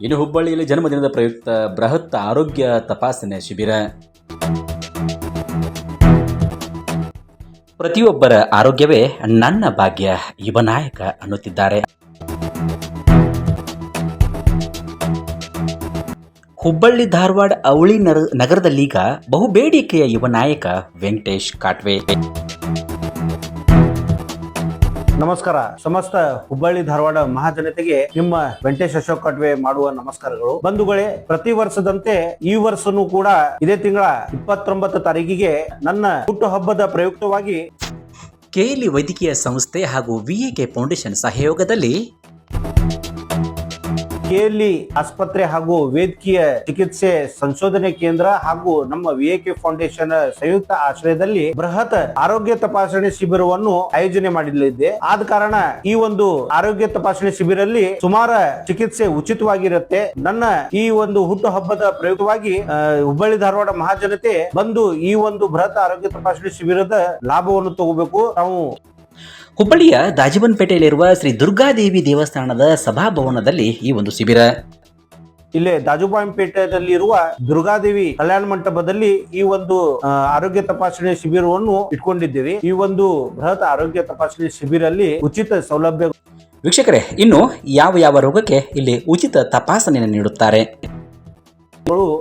ಇನ್ನು ಹುಬ್ಬಳ್ಳಿಯಲ್ಲಿ ಜನ್ಮದಿನದ ಪ್ರಯುಕ್ತ ಬೃಹತ್ ಆರೋಗ್ಯ ತಪಾಸಣೆ ಶಿಬಿರ. ಪ್ರತಿಯೊಬ್ಬರ ಆರೋಗ್ಯವೇ ನನ್ನ ಭಾಗ್ಯ, ಯುವ ನಾಯಕ ಅನ್ನುತ್ತಿದ್ದಾರೆ. ಹುಬ್ಬಳ್ಳಿ ಧಾರವಾಡ ಅವಳಿ ನಗರದಲ್ಲೀಗ ಬಹುಬೇಡಿಕೆಯ ಯುವ ನಾಯಕ ವೆಂಕಟೇಶ್ ಕಾಟ್ವೆ. ನಮಸ್ಕಾರ. ಸಮಸ್ತ ಹುಬ್ಬಳ್ಳಿ ಧಾರವಾಡ ಮಹಾಜನತೆಗೆ ನಿಮ್ಮ ವೆಂಕಟೇಶ್ ಅಶೋಕ್ ಕಟ್ವೆ ಮಾಡುವ ನಮಸ್ಕಾರಗಳು. ಬಂಧುಗಳೇ, ಪ್ರತಿ ವರ್ಷದಂತೆ ಈ ವರ್ಷನೂ ಕೂಡ ಇದೇ ತಿಂಗಳ 29 ತಾರೀಕಿಗೆ ನನ್ನ ಹುಟ್ಟುಹಬ್ಬದ ಪ್ರಯುಕ್ತವಾಗಿ ಕೆಎಲ್ಇ ವೈದ್ಯಕೀಯ ಸಂಸ್ಥೆ ಹಾಗೂ ವಿಎಕೆ ಫೌಂಡೇಶನ್ ಸಹಯೋಗದಲ್ಲಿ ಕೆಎಲ್ಇ ಆಸ್ಪತ್ರೆ ಹಾಗೂ ವೈದ್ಯಕೀಯ ಚಿಕಿತ್ಸೆ ಸಂಶೋಧನೆ ಕೇಂದ್ರ ಹಾಗೂ ನಮ್ಮ ವಿಎಕೆ ಫೌಂಡೇಶನ್ ಸಂಯುಕ್ತ ಆಶ್ರಯದಲ್ಲಿ ಬೃಹತ್ ಆರೋಗ್ಯ ತಪಾಸಣೆ ಶಿಬಿರವನ್ನು ಆಯೋಜನೆ ಮಾಡಲಿದೆ. ಆದ ಕಾರಣ ಈ ಒಂದು ಆರೋಗ್ಯ ತಪಾಸಣೆ ಶಿಬಿರಲ್ಲಿ ಸುಮಾರು ಚಿಕಿತ್ಸೆ ಉಚಿತವಾಗಿರುತ್ತೆ. ನನ್ನ ಈ ಒಂದು ಹುಟ್ಟು ಹಬ್ಬದ ಪ್ರಯುಕ್ತವಾಗಿ ಹುಬ್ಬಳ್ಳಿ ಧಾರವಾಡ ಮಹಾಜನತೆ ಬಂದು ಈ ಒಂದು ಬೃಹತ್ ಆರೋಗ್ಯ ತಪಾಸಣೆ ಶಿಬಿರದ ಲಾಭವನ್ನು ತಗೋಬೇಕು. ನಾವು ಹುಬ್ಬಳ್ಳಿಯ ದಾಜಿಬನ್ಪೇಟೆಯಲ್ಲಿರುವ ಶ್ರೀ ದುರ್ಗಾದೇವಿ ದೇವಸ್ಥಾನದ ಸಭಾಭವನದಲ್ಲಿ ಈ ಒಂದು ಶಿಬಿರ. ಇಲ್ಲೇ ದಾಜುಬಾಂಪೇಟೆಯಲ್ಲಿರುವ ದುರ್ಗಾದೇವಿ ಕಲ್ಯಾಣ ಮಂಟಪದಲ್ಲಿ ಈ ಒಂದು ಆರೋಗ್ಯ ತಪಾಸಣೆ ಶಿಬಿರವನ್ನು ಇಟ್ಕೊಂಡಿದ್ದೇವೆ. ಈ ಒಂದು ಬೃಹತ್ ಆರೋಗ್ಯ ತಪಾಸಣೆ ಶಿಬಿರಲ್ಲಿ ಉಚಿತ ಸೌಲಭ್ಯ. ವೀಕ್ಷಕರೇ, ಇನ್ನು ಯಾವ ರೋಗಕ್ಕೆ ಇಲ್ಲಿ ಉಚಿತ ತಪಾಸಣೆಯನ್ನು ನೀಡುತ್ತಾರೆ?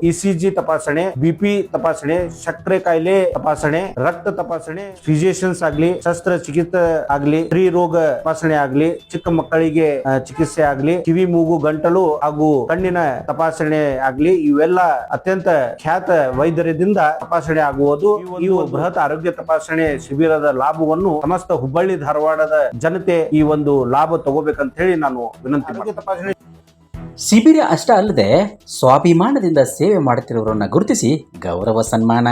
ಇಸಿಜಿ ತಪಾಸಣೆ, ಬಿಪಿ ತಪಾಸಣೆ, ಸಕ್ಕರೆ ಕಾಯಿಲೆ ತಪಾಸಣೆ, ರಕ್ತ ತಪಾಸಣೆ, ಫಿಸಿಷಿಯನ್ಸ್ ಆಗ್ಲಿ, ಶಸ್ತ್ರ ಚಿಕಿತ್ಸೆ ಆಗ್ಲಿ, ಸ್ತ್ರೀ ರೋಗ ತಪಾಸಣೆ ಆಗ್ಲಿ, ಚಿಕ್ಕ ಮಕ್ಕಳಿಗೆ ಚಿಕಿತ್ಸೆ ಆಗ್ಲಿ, ಕಿವಿ ಮೂಗು ಗಂಟಲು ಹಾಗೂ ಕಣ್ಣಿನ ತಪಾಸಣೆ ಆಗ್ಲಿ, ಇವೆಲ್ಲ ಅತ್ಯಂತ ಖ್ಯಾತ ವೈದ್ಯರಿಂದ ತಪಾಸಣೆ ಆಗುವುದು. ಈ ಬೃಹತ್ ಆರೋಗ್ಯ ತಪಾಸಣೆ ಶಿಬಿರದ ಲಾಭವನ್ನು ಸಮಸ್ತ ಹುಬ್ಬಳ್ಳಿ ಧಾರವಾಡದ ಜನತೆ ಈ ಒಂದು ಲಾಭ ತಗೋಬೇಕಂತ ಹೇಳಿ ನಾನು ವಿನಂತಿ ಮಾಡ್ತೀನಿ. ತಪಾಸಣೆ ಶಿಬಿರ ಅಷ್ಟೇ ಅಲ್ಲದೆ ಸ್ವಾಭಿಮಾನದಿಂದ ಸೇವೆ ಮಾಡುತ್ತಿರುವವರನ್ನ ಗುರುತಿಸಿ ಗೌರವ ಸನ್ಮಾನ.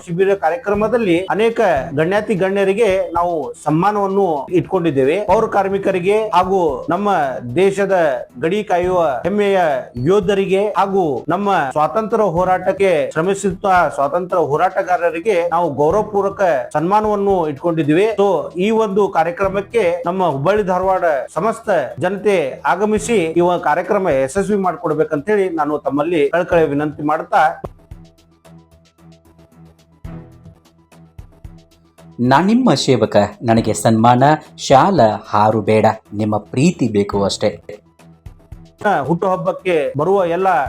ಶಿಬಿರ ಕಾರ್ಯಕ್ರಮದಲ್ಲಿ ಅನೇಕ ಗಣ್ಯಾತಿ ಗಣ್ಯರಿಗೆ ನಾವು ಸನ್ಮಾನವನ್ನು ಇಟ್ಕೊಂಡಿದ್ದೇವೆ. ಪೌರ ಕಾರ್ಮಿಕರಿಗೆ ಹಾಗೂ ನಮ್ಮ ದೇಶದ ಗಡಿ ಕಾಯುವ ಹೆಮ್ಮೆಯ ಯೋಧರಿಗೆ ಹಾಗೂ ನಮ್ಮ ಸ್ವಾತಂತ್ರ್ಯ ಹೋರಾಟಕ್ಕೆ ಶ್ರಮಿಸುತ್ತ ಸ್ವಾತಂತ್ರ್ಯ ಹೋರಾಟಗಾರರಿಗೆ ನಾವು ಗೌರವಪೂರ್ವಕ ಸನ್ಮಾನವನ್ನು ಇಟ್ಕೊಂಡಿದ್ದೀವಿ. ಸೊ ಈ ಒಂದು ಕಾರ್ಯಕ್ರಮಕ್ಕೆ ನಮ್ಮ ಹುಬ್ಬಳ್ಳಿ ಧಾರವಾಡ ಸಮಸ್ತ ಜನತೆ ಆಗಮಿಸಿ ಈ ಕಾರ್ಯಕ್ರಮ ಯಶಸ್ವಿ ಮಾಡಿಕೊಡ್ಬೇಕಂತ ಹೇಳಿ ನಾನು ತಮ್ಮಲ್ಲಿ ಕಳಕಳಿ ವಿನಂತಿ ಮಾಡ್ತಾ, ನಿಮ್ಮ ಸೇವಕ, ನನಗೆ ಸನ್ಮಾನ ಶಾಲ ಹಾರು ಬೇಡ, ನಿಮ್ಮ ಪ್ರೀತಿ ಬೇಕು ಅಷ್ಟೇ. ಹುಟ್ಟುಹಬ್ಬಕ್ಕೆ ಬರುವ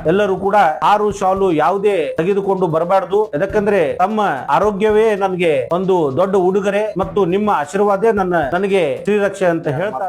ಎಲ್ಲರೂ ಕೂಡ ಹಾರು ಶಾಲು ಯಾವುದೇ ತೆಗೆದುಕೊಂಡು ಬರಬಾರದು. ಯಾಕಂದ್ರೆ ತಮ್ಮ ಆರೋಗ್ಯವೇ ನನಗೆ ಒಂದು ದೊಡ್ಡ ಉಡುಗೊರೆ ಮತ್ತು ನಿಮ್ಮ ಆಶೀರ್ವಾದ ನನಗೆ ಶ್ರೀರಕ್ಷೆ ಅಂತ ಹೇಳ್ತಾ